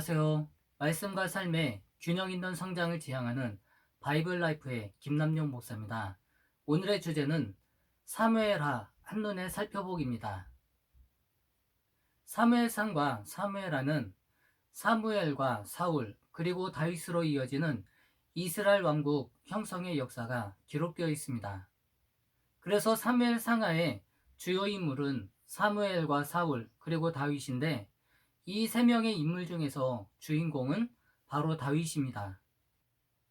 안녕하세요. 말씀과 삶의 균형 있는 성장을 지향하는 바이블 라이프의 김남용 목사입니다. 오늘의 주제는 사무엘하 한눈에 살펴보기입니다. 사무엘상과 사무엘하는 사무엘과 사울 그리고 다윗으로 이어지는 이스라엘 왕국 형성의 역사가 기록되어 있습니다. 그래서 사무엘상하의 주요 인물은 사무엘과 사울 그리고 다윗인데 이 세 명의 인물 중에서 주인공은 바로 다윗입니다.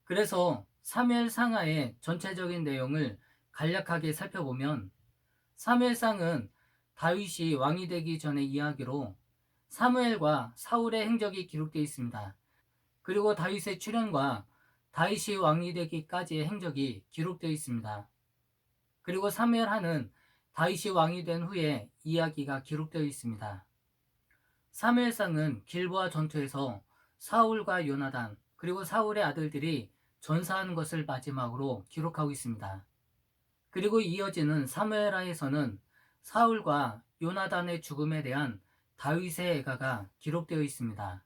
그래서 사무엘 상하의 전체적인 내용을 간략하게 살펴보면 사무엘상은 다윗이 왕이 되기 전의 이야기로 사무엘과 사울의 행적이 기록되어 있습니다. 그리고 다윗의 출현과 다윗이 왕이 되기까지의 행적이 기록되어 있습니다. 그리고 사무엘하는 다윗이 왕이 된 후에 이야기가 기록되어 있습니다. 사무엘상은 길보아 전투에서 사울과 요나단 그리고 사울의 아들들이 전사하는 것을 마지막으로 기록하고 있습니다. 그리고 이어지는 사무엘하에서는 사울과 요나단의 죽음에 대한 다윗의 애가가 기록되어 있습니다.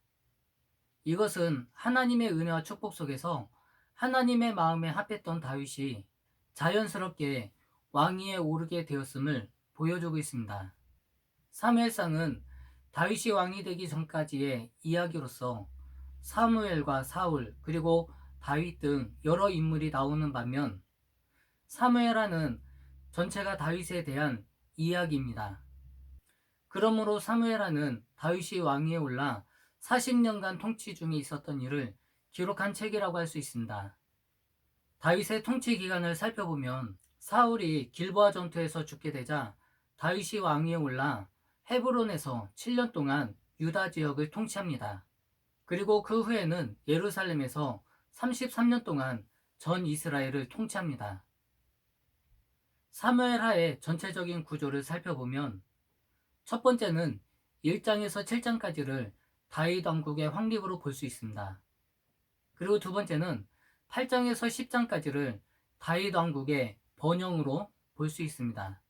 이것은 하나님의 은혜와 축복 속에서 하나님의 마음에 합했던 다윗이 자연스럽게 왕위에 오르게 되었음을 보여주고 있습니다. 사무엘상은 다윗이 왕이 되기 전까지의 이야기로서 사무엘과 사울 그리고 다윗 등 여러 인물이 나오는 반면 사무엘하는 전체가 다윗에 대한 이야기입니다. 그러므로 사무엘하는 다윗이 왕위에 올라 40년간 통치 중에 있었던 일을 기록한 책이라고 할 수 있습니다. 다윗의 통치 기간을 살펴보면 사울이 길보아 전투에서 죽게 되자 다윗이 왕위에 올라 헤브론에서 7년 동안 유다 지역을 통치합니다. 그리고 그 후에는 예루살렘에서 33년 동안 전 이스라엘을 통치합니다. 사무엘하의 전체적인 구조를 살펴보면 첫 번째는 1장에서 7장까지를 다윗 왕국의 확립으로 볼 수 있습니다. 그리고 두 번째는 8장에서 10장까지를 다윗 왕국의 번영으로 볼 수 있습니다.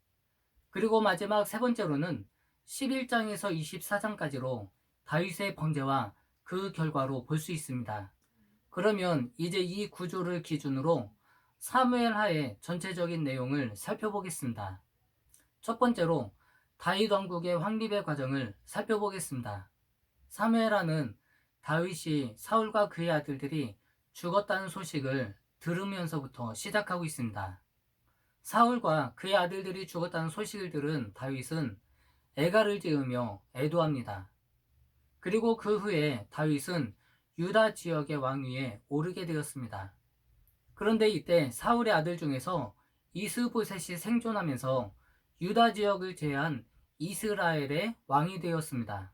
그리고 마지막 세 번째로는 11장에서 24장까지로 다윗의 번제와 그 결과로 볼 수 있습니다. 그러면 이제 이 구조를 기준으로 사무엘하의 전체적인 내용을 살펴보겠습니다. 첫 번째로 다윗 왕국의 확립의 과정을 살펴보겠습니다. 사무엘하는 다윗이 사울과 그의 아들들이 죽었다는 소식을 들으면서부터 시작하고 있습니다. 사울과 그의 아들들이 죽었다는 소식을 들은 다윗은 애가를 지으며 애도합니다. 그리고 그 후에 다윗은 유다 지역의 왕위에 오르게 되었습니다. 그런데 이때 사울의 아들 중에서 이스보셋이 생존하면서 유다 지역을 제한 이스라엘의 왕이 되었습니다.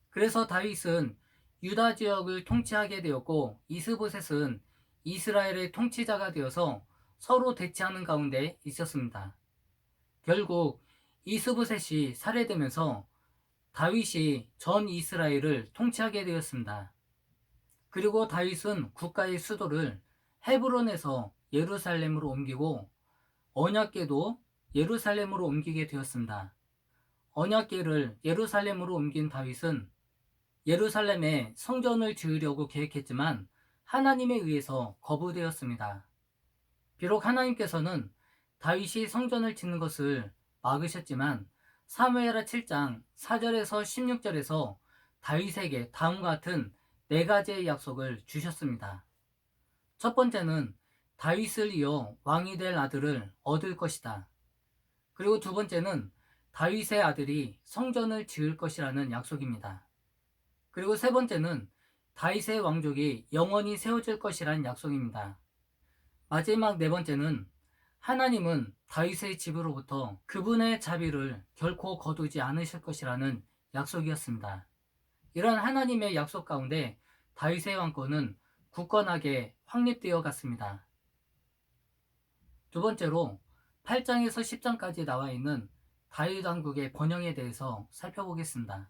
그래서 다윗은 유다 지역을 통치하게 되었고 이스보셋은 이스라엘의 통치자가 되어서 서로 대치하는 가운데 있었습니다. 결국 이스보셋이 살해되면서 다윗이 전 이스라엘을 통치하게 되었습니다. 그리고 다윗은 국가의 수도를 헤브론에서 예루살렘으로 옮기고 언약궤도 예루살렘으로 옮기게 되었습니다. 언약궤를 예루살렘으로 옮긴 다윗은 예루살렘에 성전을 지으려고 계획했지만 하나님에 의해서 거부되었습니다. 비록 하나님께서는 다윗이 성전을 짓는 것을 막으셨지만 사무엘하 7장 4절에서 16절에서 다윗에게 다음과 같은 네 가지의 약속을 주셨습니다. 첫 번째는 다윗을 이어 왕이 될 아들을 얻을 것이다. 그리고 두 번째는 다윗의 아들이 성전을 지을 것이라는 약속입니다. 그리고 세 번째는 다윗의 왕족이 영원히 세워질 것이라는 약속입니다. 마지막 네 번째는 하나님은 다윗의 집으로부터 그분의 자비를 결코 거두지 않으실 것이라는 약속이었습니다. 이런 하나님의 약속 가운데 다윗의 왕권은 굳건하게 확립되어 갔습니다. 두 번째로 8장에서 10장까지 나와 있는 다윗 왕국의 번영에 대해서 살펴보겠습니다.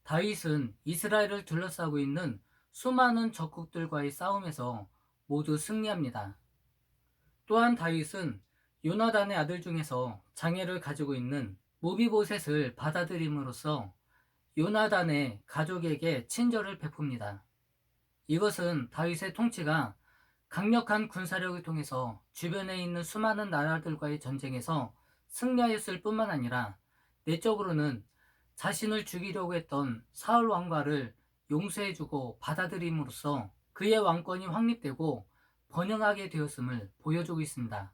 다윗은 이스라엘을 둘러싸고 있는 수많은 적국들과의 싸움에서 모두 승리합니다. 또한 다윗은 요나단의 아들 중에서 장애를 가지고 있는 무비보셋을 받아들임으로써 요나단의 가족에게 친절을 베풉니다. 이것은 다윗의 통치가 강력한 군사력을 통해서 주변에 있는 수많은 나라들과의 전쟁에서 승리하였을 뿐만 아니라 내적으로는 자신을 죽이려고 했던 사울 왕과를 용서해주고 받아들임으로써 그의 왕권이 확립되고 번영하게 되었음을 보여주고 있습니다.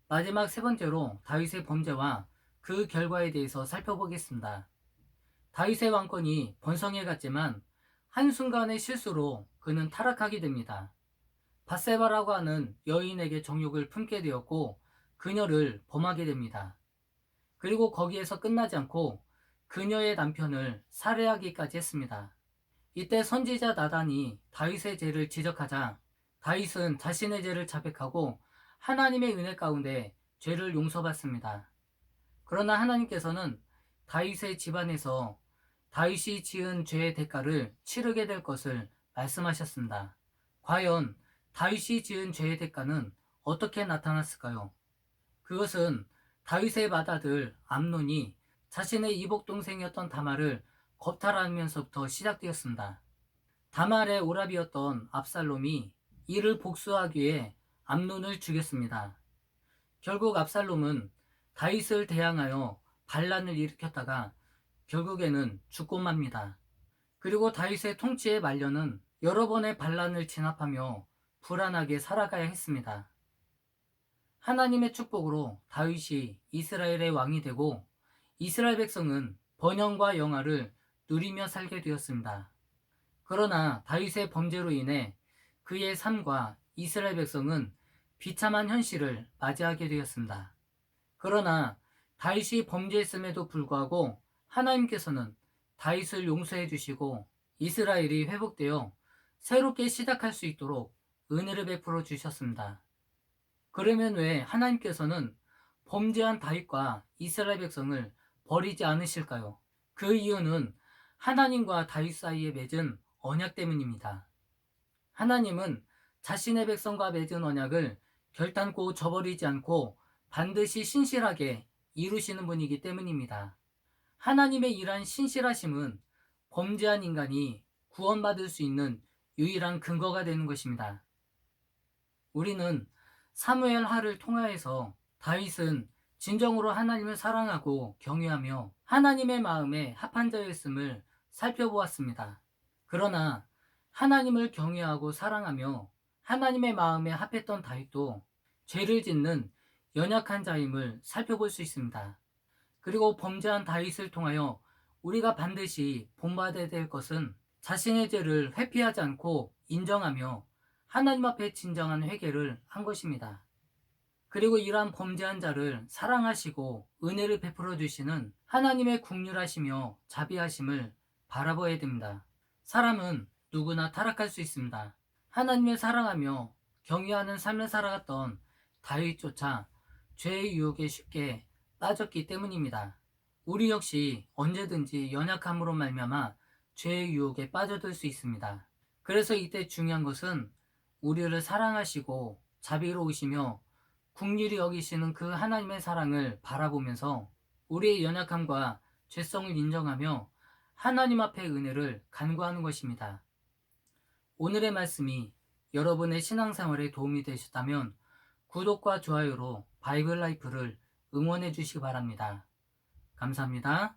마지막 세 번째로 다윗의 범죄와 그 결과에 대해서 살펴보겠습니다. 다윗의 왕권이 번성해 갔지만 한순간의 실수로 그는 타락하게 됩니다. 밧세바라고 하는 여인에게 정욕을 품게 되었고 그녀를 범하게 됩니다. 그리고 거기에서 끝나지 않고 그녀의 남편을 살해하기까지 했습니다. 이때 선지자 나단이 다윗의 죄를 지적하자 다윗은 자신의 죄를 자백하고 하나님의 은혜 가운데 죄를 용서받습니다. 그러나 하나님께서는 다윗의 집안에서 다윗이 지은 죄의 대가를 치르게 될 것을 말씀하셨습니다. 과연 다윗이 지은 죄의 대가는 어떻게 나타났을까요? 그것은 다윗의 맏아들 암논이 자신의 이복 동생이었던 다말을 겁탈하면서부터 시작되었습니다. 다말의 오라비였던 압살롬이 이를 복수하기 위해 암논을 죽였습니다. 결국 압살롬은 다윗을 대항하여 반란을 일으켰다가 결국에는 죽고 맙니다. 그리고 다윗의 통치의 말년은 여러 번의 반란을 진압하며 불안하게 살아가야 했습니다. 하나님의 축복으로 다윗이 이스라엘의 왕이 되고 이스라엘 백성은 번영과 영화를 누리며 살게 되었습니다. 그러나 다윗의 범죄로 인해 그의 삶과 이스라엘 백성은 비참한 현실을 맞이하게 되었습니다. 그러나 다윗이 범죄했음에도 불구하고 하나님께서는 다윗을 용서해 주시고 이스라엘이 회복되어 새롭게 시작할 수 있도록 은혜를 베풀어 주셨습니다. 그러면 왜 하나님께서는 범죄한 다윗과 이스라엘 백성을 버리지 않으실까요? 그 이유는 하나님과 다윗 사이에 맺은 언약 때문입니다. 하나님은 자신의 백성과 맺은 언약을 결단코 저버리지 않고 반드시 신실하게 이루시는 분이기 때문입니다. 하나님의 이러한 신실하심은 범죄한 인간이 구원받을 수 있는 유일한 근거가 되는 것입니다. 우리는 사무엘 하를 통하여서 다윗은 진정으로 하나님을 사랑하고 경외하며 하나님의 마음에 합한 자였음을 살펴보았습니다. 그러나 하나님을 경외하고 사랑하며 하나님의 마음에 합했던 다윗도 죄를 짓는 연약한 자임을 살펴볼 수 있습니다. 그리고 범죄한 다윗을 통하여 우리가 반드시 본받아야 될 것은 자신의 죄를 회피하지 않고 인정하며 하나님 앞에 진정한 회개를 한 것입니다. 그리고 이러한 범죄한 자를 사랑하시고 은혜를 베풀어 주시는 하나님의 긍휼하시며 자비하심을 바라봐야 됩니다. 사람은 누구나 타락할 수 있습니다. 하나님을 사랑하며 경외하는 삶을 살아갔던 다윗조차 죄의 유혹에 쉽게 빠졌기 때문입니다. 우리 역시 언제든지 연약함으로 말미암아 죄의 유혹에 빠져들 수 있습니다. 그래서 이때 중요한 것은 우리를 사랑하시고 자비로우시며 긍휼히 여기시는 그 하나님의 사랑을 바라보면서 우리의 연약함과 죄성을 인정하며 하나님 앞에 은혜를 간구하는 것입니다. 오늘의 말씀이 여러분의 신앙생활에 도움이 되셨다면 구독과 좋아요로 바이블 라이프를 응원해 주시기 바랍니다. 감사합니다.